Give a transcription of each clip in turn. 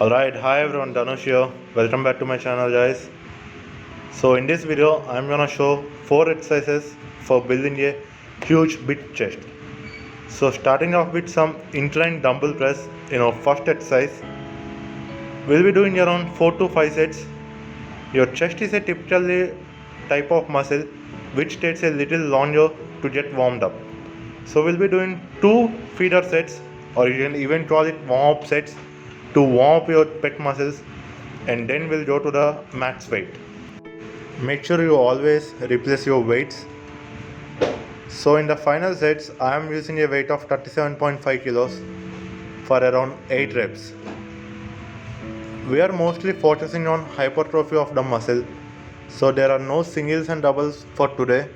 Alright, hi everyone, Dhanush here. Welcome back to my channel, guys. So in this video, I'm gonna show 4 exercises for building a huge big chest. So starting off with some incline dumbbell press in our first exercise. We'll be doing around 4 to 5 sets. Your chest is a typically type of muscle which takes a little longer to get warmed up. So we'll be doing 2 feeder sets, or you can even call it warm up sets, to warm up your pec muscles, and then we'll go to the max weight. Make sure you always replace your weights. So in the final sets, I am using a weight of 37.5 kilos for around 8 reps. We are mostly focusing on hypertrophy of the muscle, so there are no singles and doubles for today,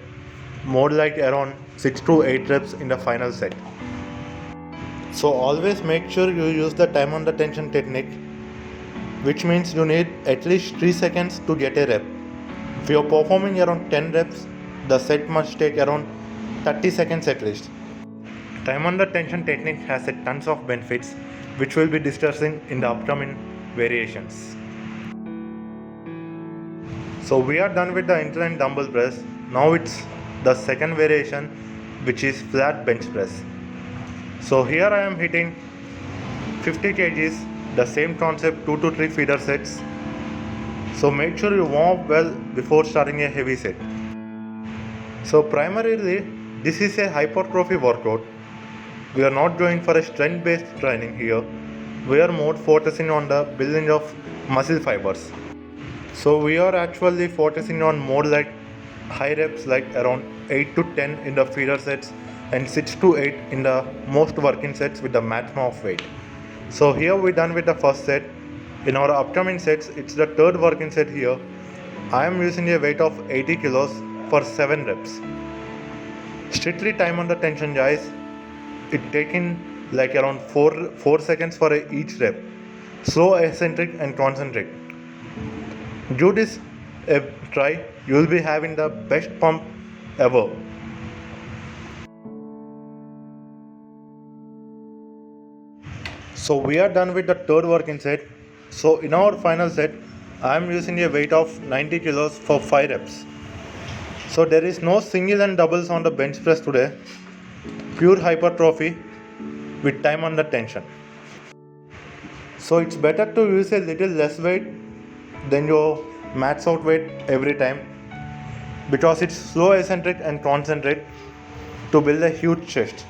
more like around 6 to 8 reps in the final set. So always make sure you use the time under tension technique, which means you need at least 3 seconds to get a rep. If you are performing around 10 reps, the set must take around 30 seconds at least. Time under tension technique has a tons of benefits, which we'll be discussing in the upcoming variations. So we are done with the incline dumbbell press. Now it's the second variation, which is flat bench press. So here I am hitting 50 kgs, the same concept, 2 to 3 feeder sets. So make sure you warm up well before starting a heavy set. So primarily this is a hypertrophy workout. We are not going for a strength based training here. We are more focusing on the building of muscle fibers. So we are actually focusing on more like high reps, like around 8 to 10 in the feeder sets and 6 to 8 in the most working sets with the maximum of weight. So here we're done with the first set. In our upcoming sets, it's the third working set here. I am using a weight of 80 kilos for 7 reps. Strictly time under tension, guys. It taking like around 4 seconds for each rep. Slow, eccentric and concentric. Do this a try, you will be having the best pump ever. So we are done with the third working set. So in our final set, I am using a weight of 90 kilos for 5 reps. So there is no single and doubles on the bench press today. Pure hypertrophy with time under tension. So it's better to use a little less weight than your max out weight every time, because it's slow, eccentric and concentric to build a huge chest.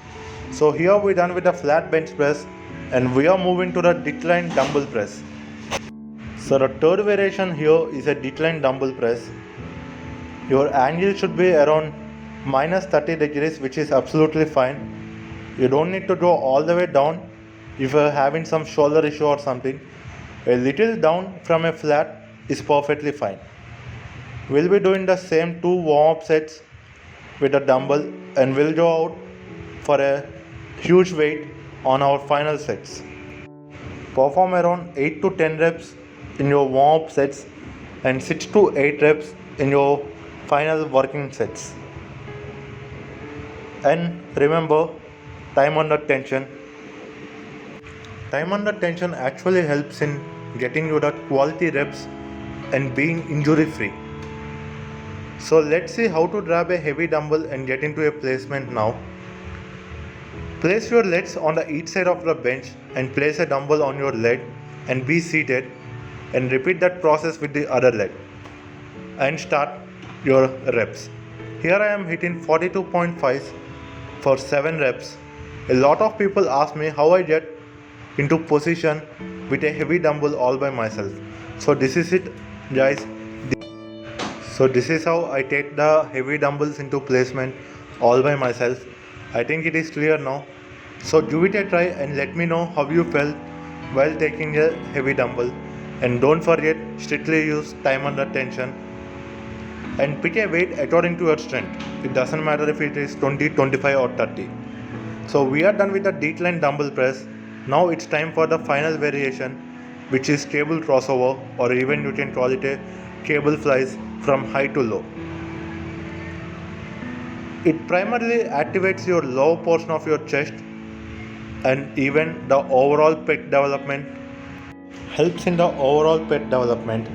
So here we're done with the flat bench press and we are moving to the decline dumbbell press. So the third variation here is a decline dumbbell press. Your angle should be around minus 30 degrees, which is absolutely fine. You don't need to go all the way down if you're having some shoulder issue or something. A little down from a flat is perfectly fine. We'll be doing the same 2 warm-up sets with a dumbbell and we'll go out for a huge weight on our final sets. Perform around 8 to 10 reps in your warm-up sets and 6 to 8 reps in your final working sets. And remember, time under tension. Time under tension actually helps in getting you the quality reps and being injury free. So let's see how to grab a heavy dumbbell and get into a placement now. Place your legs on the each side of the bench and place a dumbbell on your leg and be seated, and repeat that process with the other leg and start your reps. Here I am hitting 42.5 for 7 reps. A lot of people ask me how I get into position with a heavy dumbbell all by myself. So this is it, guys. So this is how I take the heavy dumbbells into placement all by myself. I think it is clear now. So give it a try and let me know how you felt while taking a heavy dumbbell. And don't forget, strictly use time under tension and pick a weight according to your strength. It doesn't matter if it is 20, 25 or 30. So we are done with the decline dumbbell press. Now it's time for the final variation, which is cable crossover, or even you can call it a cable flies from high to low. It primarily activates your lower portion of your chest and even the overall pec development. helps in the overall pet development.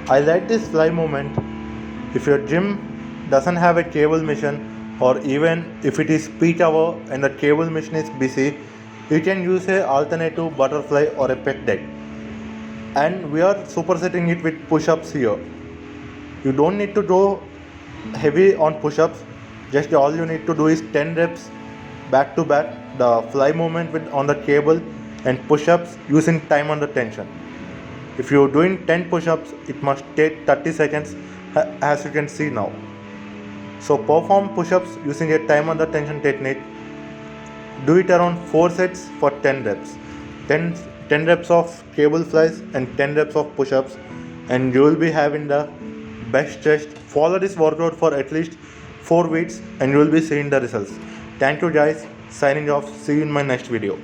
I like this fly movement. If your gym doesn't have a cable mission, or even if it is peak hour and the cable mission is busy, you can use a alternative butterfly or a pet deck. And we are supersetting it with push-ups here. You don't need to go heavy on push-ups. Just all you need to do is 10 reps back to back, the fly movement with on the cable and push-ups using time under tension. If you're doing 10 push-ups, it must take 30 seconds as you can see now. So perform push-ups using a time under tension technique. Do it around 4 sets for 10 reps. 10 reps of cable flies and 10 reps of push-ups, and you will be having the best chest. Follow this workout for at least 4 weeks and you will be seeing the results. Thank you guys. Signing off. See you in my next video.